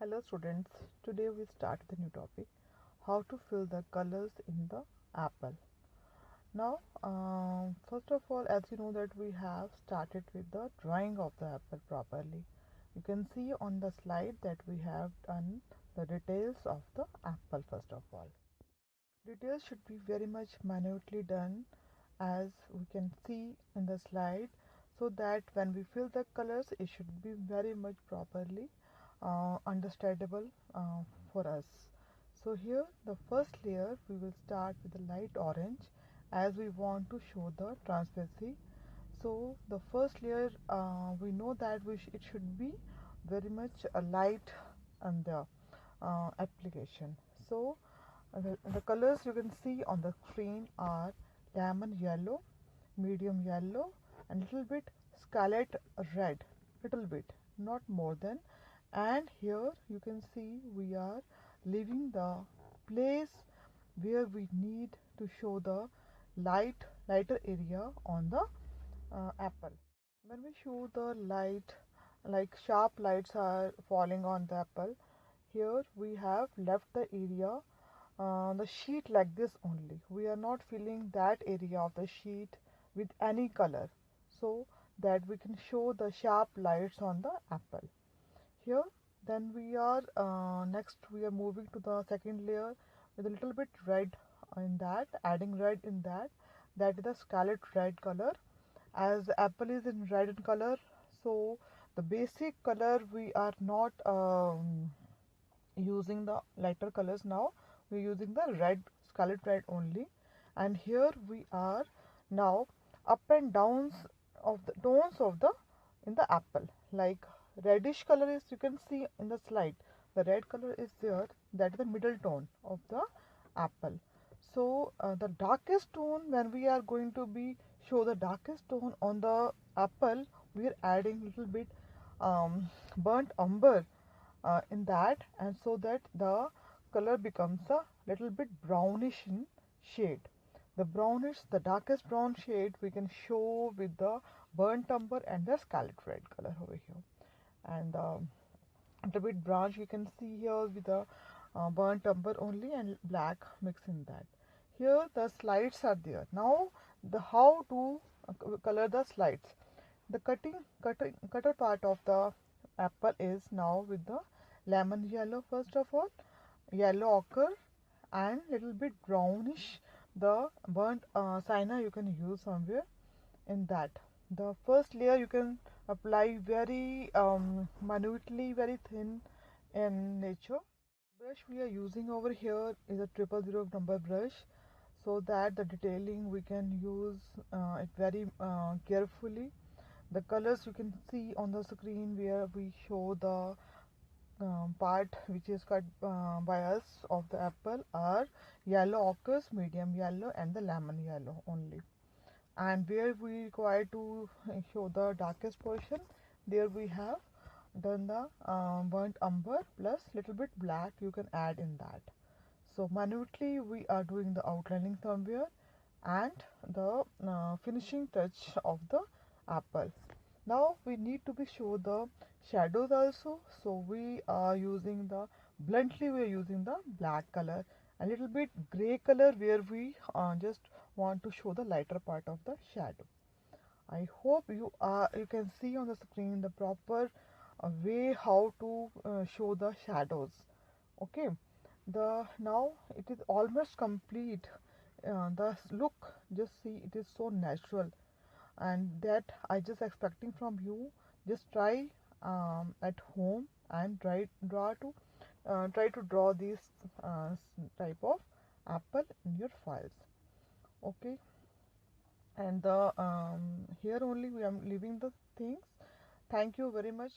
Hello students, today we start the new topic, how to fill the colors in the apple. Now, first of all, as you know that we have started with the drawing of the apple properly. You can see on the slide that we have done the details of the apple first of all. Details should be very much minutely done as we can see in the slide, so that when we fill the colors it should be very much properly understandable for us. So here the first layer we will start with the light orange as we want to show the transparency. So the first layer we know that it should be very much a light on the application. So the colors you can see on the screen are lemon yellow, medium yellow, and little bit scarlet red, little bit, not more than. And here you can see we are leaving the place where we need to show the lighter area on the apple. When we show the light, like sharp lights are falling on the apple, here we have left the area, the sheet like this only. We are not filling that area of the sheet with any color, so that we can show the sharp lights on the apple. Here then we are next we are moving to the second layer with a little bit red in that, adding red in that. That is the scarlet red color. As the apple is in red in color, so the basic color we are not using the lighter colors. Now we're using the red, scarlet red only. And here we are now up and downs of the tones of the in the apple, like reddish color is, you can see in the slide, the red color is there, that is the middle tone of the apple. So the darkest tone, when we are going to be show the darkest tone on the apple, we are adding little bit burnt umber in that, and so that the color becomes a little bit brownish in shade. The brownish, the darkest brown shade we can show with the burnt umber and the scarlet red color over here. And little bit brown you can see here with the burnt umber only and black mix in that. Here the slides are there. Now the how to color the slides. The cutter part of the apple is now with the lemon yellow first of all, yellow ochre, and little bit brownish the burnt sienna you can use somewhere in that. The first layer you can apply very minutely, very thin in nature. Brush we are using over here is a 000 number brush, so that the detailing we can use it very carefully. The colors you can see on the screen where we show the part which is cut by us of the apple are yellow ochre, medium yellow, and the lemon yellow only. And where we require to show the darkest portion, there we have done the burnt umber plus little bit black you can add in that. So minutely we are doing the outlining somewhere and the finishing touch of the apple. Now we need to be show the shadows also, so we are using the bluntly we are using the black color, a little bit gray color where we just want to show the lighter part of the shadow. I hope you can see on the screen the proper way how to show the shadows. Okay, the now it is almost complete. The look, just see, it is so natural, and that I just expecting from you. Just try at home and try to draw this type of apple in your files. Okay, and the here only we are leaving the things. Thank you very much.